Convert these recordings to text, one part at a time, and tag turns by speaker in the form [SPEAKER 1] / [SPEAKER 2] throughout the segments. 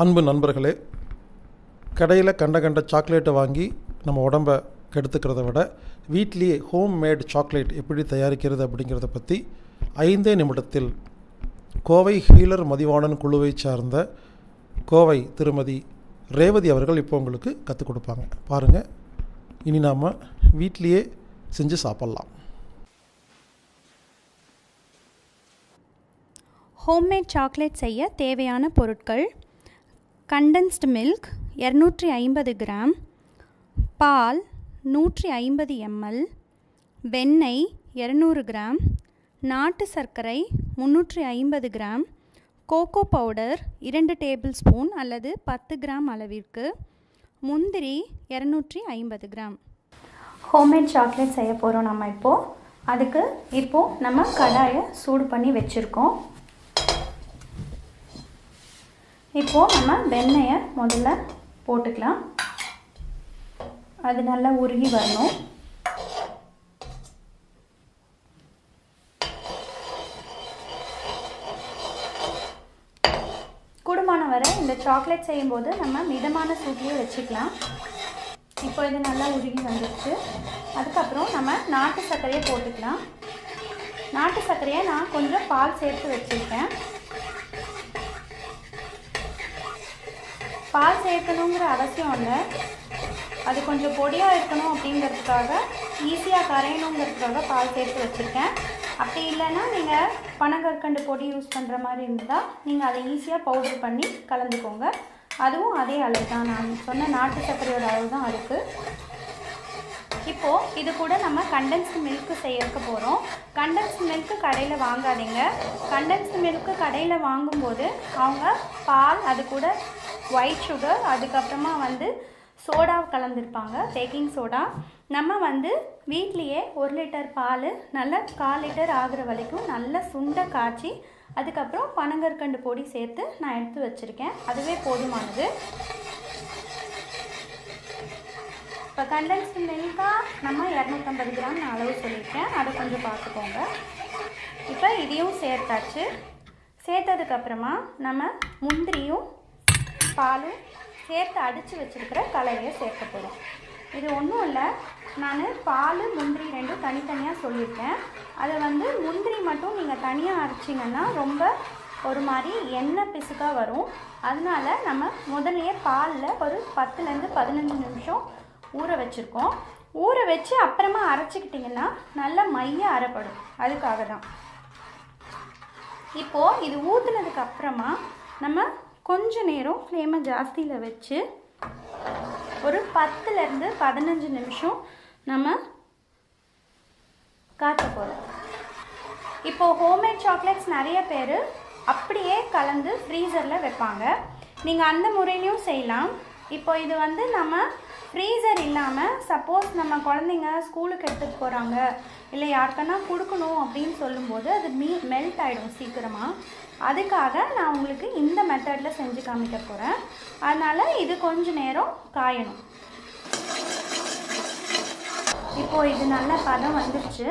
[SPEAKER 1] அன்பு நண்பர்களே, கடையில் கண்ட சாக்லேட்டை வாங்கி நம்ம உடம்பை கெடுத்துக்கிறத விட வீட்லேயே ஹோம் மேட் சாக்லேட் எப்படி தயாரிக்கிறது அப்படிங்கிறத பற்றி 5 நிமிடத்தில் கோவை ஹீலர் மதிவாணன் குழுவை சார்ந்த கோவை திருமதி ரேவதி அவர்கள் இப்போ உங்களுக்கு கற்றுக் கொடுப்பாங்க. பாருங்கள், இனி நாம் வீட்லேயே செஞ்சு சாப்பிட்லாம்.
[SPEAKER 2] ஹோம்மேட் சாக்லேட் செய்ய தேவையான பொருட்கள்: கண்டென்ஸ்டு மில்க் 250 கிராம், பால் 150 ml, வெண்ணெய் 200 கிராம், நாட்டு சர்க்கரை 350 gram, cocoa powder 2 tablespoon அல்லது 10 கிராம் அளவிற்கு, முந்திரி 250 கிராம். ஹோம்மேட் சாக்லேட் செய்ய போகிறோம் நம்ம அதுக்கு நம்ம கடாயை சூடு பண்ணி வச்சுருக்கோம். நம்ம வெண்ணெயை முதல்ல போட்டுக்கலாம். அது நல்லா உருகி வரணும். கூடுமான வரை இந்த சாக்லேட் செய்யும்போது நம்ம மிதமான சூட்லேயே வச்சுக்கலாம். இப்போ இது நல்லா உருகி வந்துடுச்சு. அதுக்கப்புறம் நம்ம நாட்டு சர்க்கரையை போட்டுக்கலாம். நாட்டு சர்க்கரையை நான் கொஞ்சம் பால் சேர்த்து வச்சுருக்கேன். பால் சேர்க்கணுங்கிற அவசியம் இல்லை, அது கொஞ்சம் பொடியாக இருக்கணும் அப்படிங்கிறதுக்காக, ஈஸியாக கரையணுங்கிறதுக்காக பால் சேர்த்து வச்சுருக்கேன். அப்படி இல்லைன்னா நீங்கள் பனங்கற்கண்டு பொடி யூஸ் பண்ணுற மாதிரி இருந்தால் நீங்கள் அதை ஈஸியாக பவுடர் பண்ணி கலந்துக்கோங்க. அதுவும் அதே அளவு தான், நான் சொன்ன நாட்டு சர்க்கரையோட அளவு தான் இருக்குது. இப்போது இது கூட நம்ம கண்டென்ஸ்டு மில்க்கு செய்யறதுக்கு போகிறோம். கண்டென்ஸ்டு மில்க்கு கடையில் வாங்காதீங்க. கண்டென்ஸ்டு மில்க்கு கடையில் வாங்கும்போது அவங்க பால், அது கூட ஒயிட் சுகர், அதுக்கப்புறமா சோடா கலந்துருப்பாங்க, பேக்கிங் சோடா. நம்ம வீட்லேயே 1 லிட்டர் பால் நல்லா 1/4 லிட்டர் ஆகிற வரைக்கும் நல்லா சுண்ட காய்ச்சி அதுக்கப்புறம் பனங்கற்கண்டு பொடி சேர்த்து நான் எடுத்து வச்சுருக்கேன். அதுவே போதுமானது. இப்போ கண்டென்ஸ்டு மில்காக நம்ம 250 கிராம் நான் அளவு சொல்லியிருக்கேன், அதை கொஞ்சம் பார்த்துக்கோங்க. இப்போ இதையும் சேர்த்தாச்சு. சேர்த்ததுக்கப்புறமா நம்ம முந்திரியும் பாலும் சேர்த்து அடித்து வச்சுருக்கிற கலவையை சேர்க்க போகிறோம். இது ஒன்றும் இல்லை, நான் பால் முந்திரி ரெண்டும் தனித்தனியாக சொல்லியிருக்கேன். அதை முந்திரி மட்டும் நீங்கள் தனியாக அரைச்சிங்கன்னா ரொம்ப ஒரு மாதிரி எண்ணெய் பிசுக்காக வரும். அதனால நம்ம முதல்லையே பாலில் ஒரு 10லேருந்து 15 நிமிஷம் ஊற வச்சுருக்கோம். ஊற வச்சு அப்புறமா அரைச்சிக்கிட்டிங்கன்னா நல்லா மைய அரைப்படும். அதுக்காக தான். இப்போது இது ஊற்றுனதுக்கு அப்புறமா நம்ம கொஞ்ச நேரம் ஃப்ளேமை ஜாஸ்தியில் வச்சு ஒரு 10லேருந்து 15 நிமிஷம் நம்ம காய்ச்ச போகிறோம். இப்போது ஹோம்மேட் சாக்லேட்ஸ் நிறைய பேர் அப்படியே கலந்து ஃப்ரீசரில் வைப்பாங்க. நீங்கள் அந்த முறையிலையும் செய்யலாம். இப்போ இது நம்ம ஃப்ரீசர் இல்லாமல், சப்போஸ் நம்ம குழந்தைங்க ஸ்கூலுக்கு எடுத்துகிட்டு போகிறாங்க, இல்லை யாருக்கன்னா கொடுக்கணும் அப்படின்னு சொல்லும்போது அது மெல்ட் ஆகிடும் சீக்கிரமாக. அதுக்காக நான் உங்களுக்கு இந்த மெத்தடில் செஞ்சு காமிக்க போகிறேன். அதனால் இது கொஞ்ச நேரம் காயணும். இப்போது இது நல்ல பதம் வந்துடுச்சு.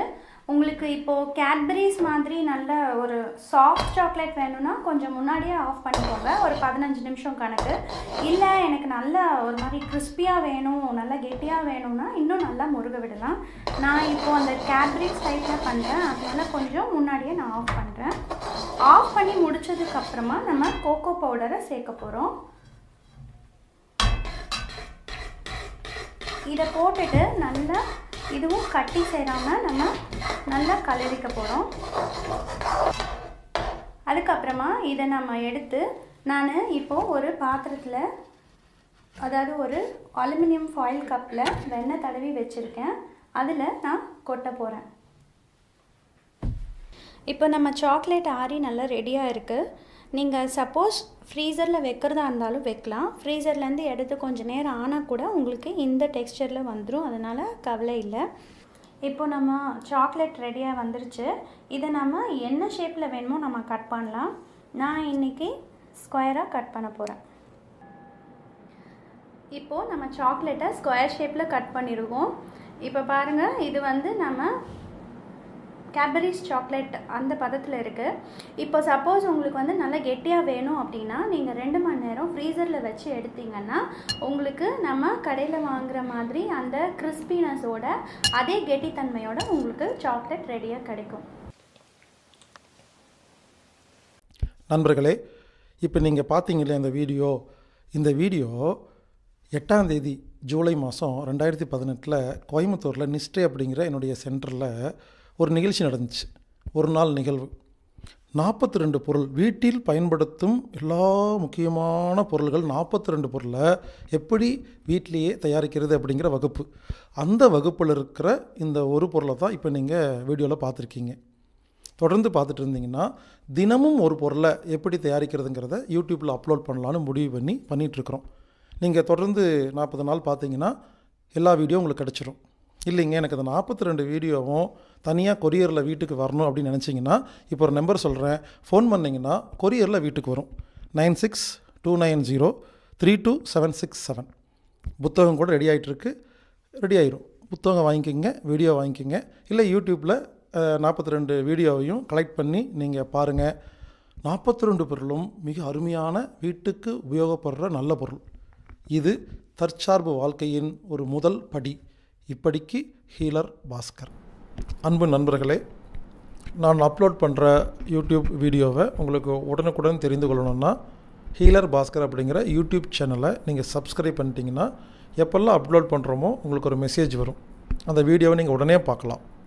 [SPEAKER 2] உங்களுக்கு இப்போது கேட்பரிஸ் மாதிரி நல்ல ஒரு சாஃப்ட் சாக்லேட் வேணும்னா கொஞ்சம் முன்னாடியே ஆஃப் பண்ணிக்கோங்க, ஒரு 15 நிமிஷம் கணக்கு. இல்லை எனக்கு நல்லா ஒரு மாதிரி கிறிஸ்பியாக வேணும், நல்லா கெட்டியாக வேணும்னா இன்னும் நல்லா முருக விடலாம். நான் இப்போது அந்த கேட்பரிஸ் டைப்பில் பண்ணுறேன், அதனால் கொஞ்சம் முன்னாடியே நான் ஆஃப் பண்ணுறேன். ஆஃப் பண்ணி முடித்ததுக்கப்புறமா நம்ம கோகோ பவுடரை சேர்க்க போகிறோம். இதை போட்டுட்டு நல்லா இதுவும் கட்டி சேராமல் நம்ம நல்லா கலரிக்க போகிறோம். அதுக்கப்புறமா இதை நம்ம எடுத்து நான் இப்போது ஒரு பாத்திரத்தில், அதாவது ஒரு அலுமினியம் ஃபாயில் கப்பில் வெண்ணெய் தடவி வச்சுருக்கேன். அதில் நான் கொட்ட போகிறேன். இப்போ நம்ம சாக்லேட் ஆறி நல்லா ரெடியாக இருக்குது. நீங்கள் சப்போஸ் ஃப்ரீசரில் வைக்கிறதா இருந்தாலும் வைக்கலாம். ஃப்ரீசர்லேருந்து எடுத்து கொஞ்சம் நேரம் ஆனால் கூட உங்களுக்கு இந்த டெக்ஸ்சரில் வந்துடும், அதனால் கவலை இல்லை. இப்போ நம்ம சாக்லேட் ரெடியாக வந்துருச்சு. இதை நம்ம என்ன ஷேப்பில் வேணுமோ நம்ம கட் பண்ணலாம். நான் இன்றைக்கி ஸ்கொயராக கட் பண்ண போகிறேன். இப்போது நம்ம சாக்லேட்டை ஸ்கொயர் ஷேப்பில் கட் பண்ணிடுவோம். இப்போ பாருங்கள், இது நம்ம கேட்பரிஸ் சாக்லேட் அந்த பதத்தில் இருக்குது. இப்போ சப்போஸ் உங்களுக்கு நல்லா கெட்டியாக வேணும் அப்படின்னா நீங்கள் 2 மணி நேரம் ஃப்ரீசரில் வச்சு எடுத்தீங்கன்னா உங்களுக்கு நம்ம கடையில் வாங்குகிற மாதிரி அந்த கிறிஸ்பினஸோட அதே கெட்டித்தன்மையோட உங்களுக்கு சாக்லேட் ரெடியாக கிடைக்கும்.
[SPEAKER 1] நண்பர்களே, இப்போ நீங்கள் பார்த்தீங்களே இந்த வீடியோ 8ஆம் தேதி ஜூலை மாதம் 2018 கோயம்புத்தூரில் நிஸ்டே அப்படிங்கிற என்னுடைய சென்டரில் ஒரு நிகழ்ச்சி நடந்துச்சு. ஒரு நாள் நிகழ்வு. 42 பொருள், வீட்டில் பயன்படுத்தும் எல்லா முக்கியமான பொருள்கள் 42 பொருளை எப்படி வீட்டிலேயே தயாரிக்கிறது அப்படிங்கிற வகுப்பு. அந்த வகுப்பில் இருக்கிற இந்த ஒரு பொருளை தான் இப்போ நீங்கள் வீடியோவில் பார்த்துருக்கீங்க. தொடர்ந்து பார்த்துட்டு இருந்தீங்கன்னா தினமும் ஒரு பொருளை எப்படி தயாரிக்கிறதுங்கிறத யூடியூப்பில் அப்லோட் பண்ணலான்னு முடிவு பண்ணிகிட்ருக்குறோம். நீங்கள் தொடர்ந்து 40 நாள் பார்த்தீங்கன்னா எல்லா வீடியோ உங்களுக்கு கிடச்சிரும். இல்லைங்க, எனக்கு அந்த 42 வீடியோவும் தனியாக கொரியரில் வீட்டுக்கு வரணும் அப்படின்னு நினச்சிங்கன்னா இப்போ ஒரு நம்பர் சொல்கிறேன், ஃபோன் பண்ணிங்கன்னா கொரியரில் வீட்டுக்கு வரும். 9629032767. புத்தகம் கூட ரெடி ஆகிட்டுருக்கு, ரெடி ஆயிரும். புத்தகம் வாங்கிக்கோங்க, வீடியோ வாங்கிக்கோங்க. இல்லை யூடியூப்பில் 42 வீடியோவையும் கலெக்ட் பண்ணி நீங்கள் பாருங்கள். 42 பொருளும் மிக அருமையான வீட்டுக்கு உபயோகப்படுற நல்ல பொருள். இது தற்சார்பு வாழ்க்கையின் ஒரு முதல் படி. இப்படிக்கு ஹீலர் பாஸ்கர். அன்பு நண்பர்களே, நான் அப்லோட் பண்ணுற யூடியூப் வீடியோவை உங்களுக்கு உடனுக்குடன் தெரிந்து கொள்ளணுன்னா ஹீலர் பாஸ்கர் அப்படிங்கிற யூடியூப் சேனலை நீங்கள் சப்ஸ்கிரைப் பண்ணிட்டீங்கன்னா எப்போல்லாம் அப்லோட் பண்ணுறோமோ உங்களுக்கு ஒரு மெசேஜ் வரும். அந்த வீடியோவை நீங்கள் உடனே பார்க்கலாம்.